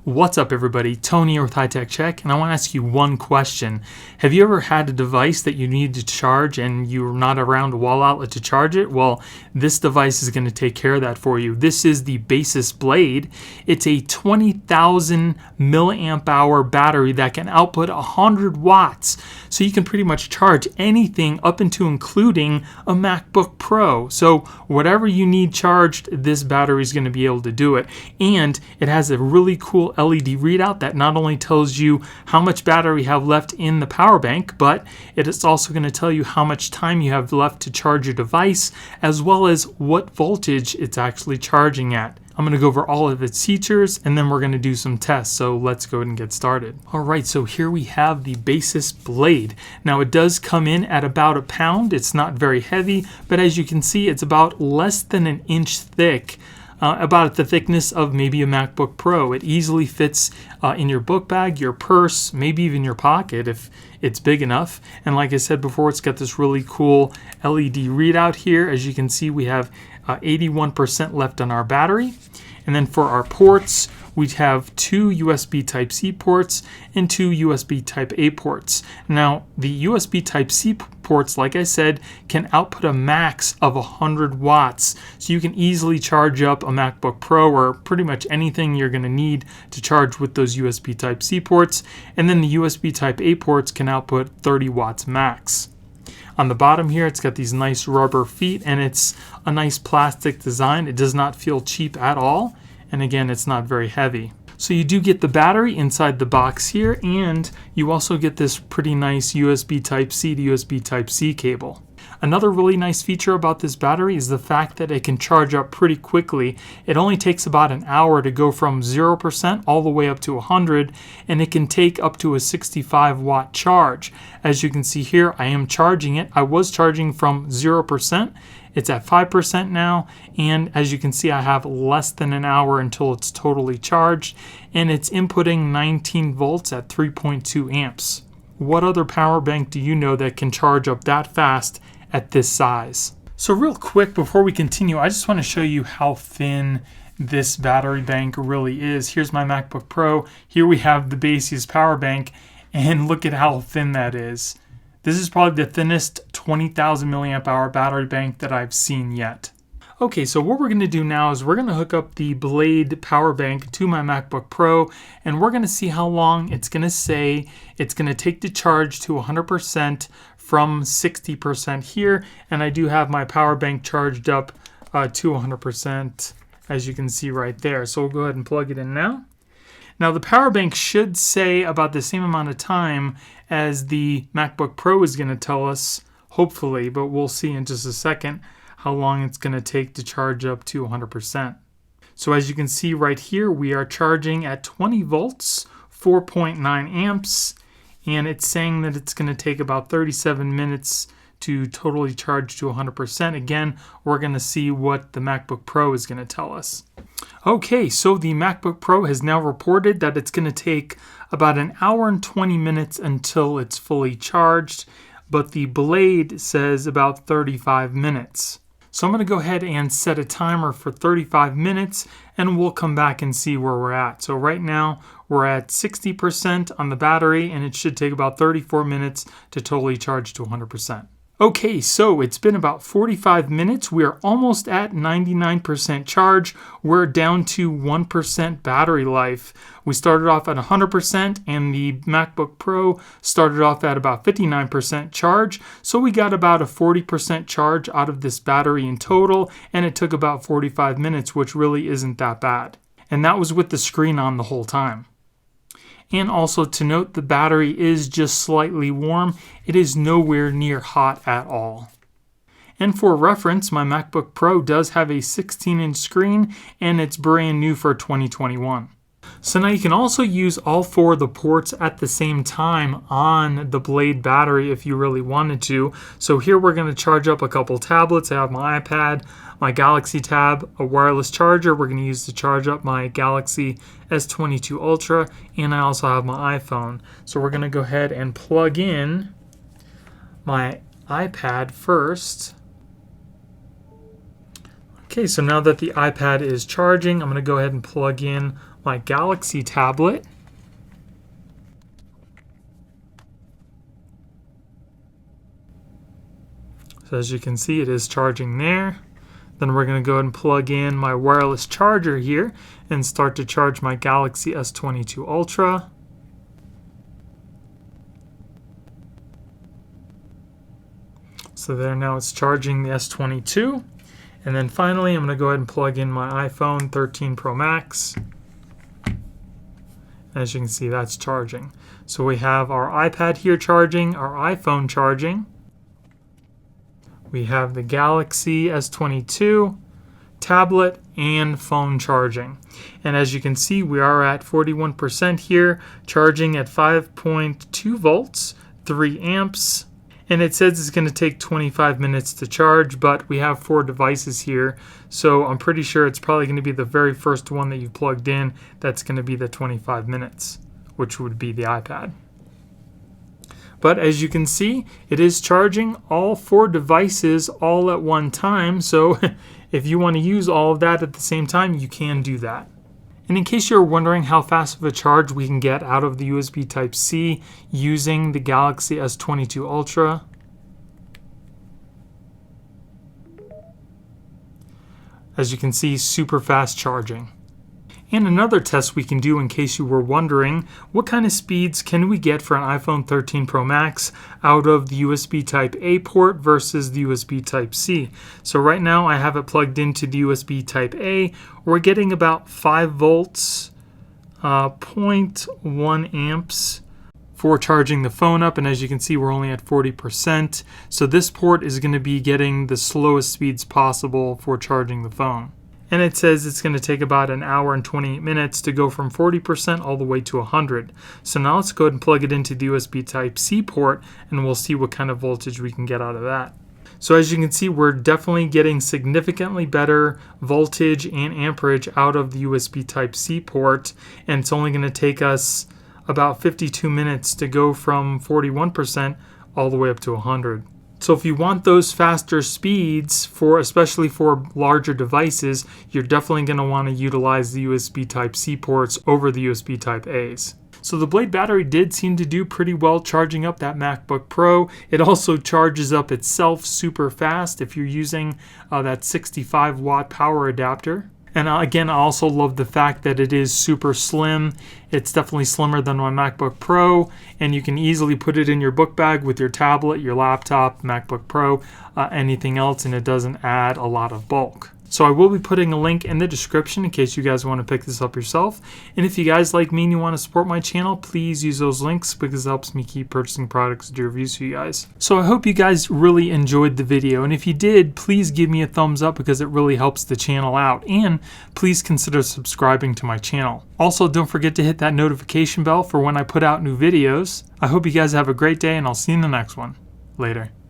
What's up, everybody? Tony here with High Tech Check, and I want to ask you one question. Have you ever had a device that you need to charge and you're not around a wall outlet to charge it? Well, this device is going to take care of that for you. This is the Baseus Blade. It's a 20,000 milliamp hour battery that can output 100 watts. So you can pretty much charge anything up into including a MacBook Pro. So whatever you need charged, this battery is going to be able to do it. And it has a really cool LED readout that not only tells you how much battery you have left in the power bank, but it is also going to tell you how much time you have left to charge your device, as well as what voltage it's actually charging at. I'm going to go over all of its features and then we're going to do some tests. So let's go ahead and get started. All right, so here we have the Baseus Blade. Now it does come in at about a pound. It's not very heavy, but as you can see, it's about less than an inch thick. About the thickness of maybe a MacBook Pro. It easily fits in your book bag, your purse, maybe even your pocket if it's big enough. And like I said before, it's got this really cool LED readout here. As you can see, we have 81% left on our battery. And then for our ports, we have two USB Type-C ports and two USB Type-A ports. Now, the USB Type-C ports, like I said, can output a max of 100 watts. So you can easily charge up a MacBook Pro or pretty much anything you're going to need to charge with those USB Type-C ports. And then the USB Type-A ports can output 30 watts max. On the bottom here, it's got these nice rubber feet and it's a nice plastic design. It does not feel cheap at all. And again, it's not very heavy. So you do get the battery inside the box here, and you also get this pretty nice USB Type-C to USB Type-C cable. Another really nice feature about this battery is the fact that it can charge up pretty quickly. It only takes about an hour to go from 0% all the way up to 100, and it can take up to a 65 watt charge. As you can see here, I am charging it. I was charging from 0%. It's at 5% now, and as you can see, I have less than an hour until it's totally charged, and it's inputting 19 volts at 3.2 amps. What other power bank do you know that can charge up that fast at this size? So real quick before we continue, I just want to show you how thin this battery bank really is. Here's my MacBook Pro. Here we have the Baseus power bank, and look at how thin that is. This is probably the thinnest 20,000 milliamp hour battery bank that I've seen yet. Okay, so what we're going to do now is we're going to hook up the Blade power bank to my MacBook Pro, and we're going to see how long it's going to say it's going to take to charge to 100% from 60% here. And I do have my power bank charged up to 100%, as you can see right there. So we'll go ahead and plug it in now. Now the power bank should say about the same amount of time as the MacBook Pro is going to tell us, hopefully, but we'll see in just a second how long it's going to take to charge up to 100%. So as you can see right here, we are charging at 20 volts, 4.9 amps, and it's saying that it's going to take about 37 minutes to totally charge to 100%. Again, we're going to see what the MacBook Pro is going to tell us. Okay, so the MacBook Pro has now reported that it's going to take about an hour and 20 minutes until it's fully charged, but the Blade says about 35 minutes. So I'm going to go ahead and set a timer for 35 minutes and we'll come back and see where we're at. So right now we're at 60% on the battery and it should take about 34 minutes to totally charge to 100%. Okay, so it's been about 45 minutes. We are almost at 99% charge. We're down to 1% battery life. We started off at 100% and the MacBook Pro started off at about 59% charge. So we got about a 40% charge out of this battery in total, and it took about 45 minutes, which really isn't that bad. And that was with the screen on the whole time. And also to note, the battery is just slightly warm. It is nowhere near hot at all. And for reference, my MacBook Pro does have a 16-inch screen and it's brand new for 2021. So now you can also use all four of the ports at the same time on the Blade battery if you really wanted to. So here we're going to charge up a couple tablets. I have my iPad, my Galaxy Tab, a wireless charger we're going to use to charge up my Galaxy S22 Ultra, and I also have my iPhone. So we're going to go ahead and plug in my iPad first. Okay, so now that the iPad is charging, I'm going to go ahead and plug in my Galaxy tablet. So as you can see, it is charging there. Then we're going to go ahead and plug in my wireless charger here and start to charge my Galaxy S22 Ultra. So there, now it's charging the S22. And then finally, I'm going to go ahead and plug in my iPhone 13 Pro Max. As you can see, that's charging. So we have our iPad here charging, our iPhone charging. We have the Galaxy S22, tablet, and phone charging. And as you can see, we are at 41% here, charging at 5.2 volts, 3 amps. And it says it's going to take 25 minutes to charge, but we have 4 devices here, so I'm pretty sure it's probably going to be the very first one that you plugged in that's going to be the 25 minutes, which would be the iPad. But as you can see, it is charging all 4 devices all at one time, so if you want to use all of that at the same time, you can do that. And in case you're wondering how fast of a charge we can get out of the USB Type-C using the Galaxy S22 Ultra, as you can see, super fast charging. And another test we can do, in case you were wondering, what kind of speeds can we get for an iPhone 13 Pro Max out of the USB Type-A port versus the USB Type-C. So right now I have it plugged into the USB Type-A. We're getting about 5 volts, 0.1 amps for charging the phone up, and as you can see, we're only at 40%. So this port is going to be getting the slowest speeds possible for charging the phone. And it says it's going to take about an hour and 28 minutes to go from 40% all the way to 100. So now let's go ahead and plug it into the USB Type-C port, and we'll see what kind of voltage we can get out of that. So as you can see, we're definitely getting significantly better voltage and amperage out of the USB Type-C port, and it's only going to take us about 52 minutes to go from 41% all the way up to 100. So if you want those faster speeds, especially for larger devices, you're definitely going to want to utilize the USB Type-C ports over the USB Type-A's. So the Blade battery did seem to do pretty well charging up that MacBook Pro. It also charges up itself super fast if you're using that 65 watt power adapter. And again, I also love the fact that it is super slim. It's definitely slimmer than my MacBook Pro, and you can easily put it in your book bag with your tablet, your laptop, MacBook Pro, anything else, and it doesn't add a lot of bulk. So I will be putting a link in the description in case you guys want to pick this up yourself. And if you guys like me and you want to support my channel, please use those links because it helps me keep purchasing products to do reviews for you guys. So I hope you guys really enjoyed the video. And if you did, please give me a thumbs up because it really helps the channel out. And please consider subscribing to my channel. Also, don't forget to hit that notification bell for when I put out new videos. I hope you guys have a great day, and I'll see you in the next one. Later.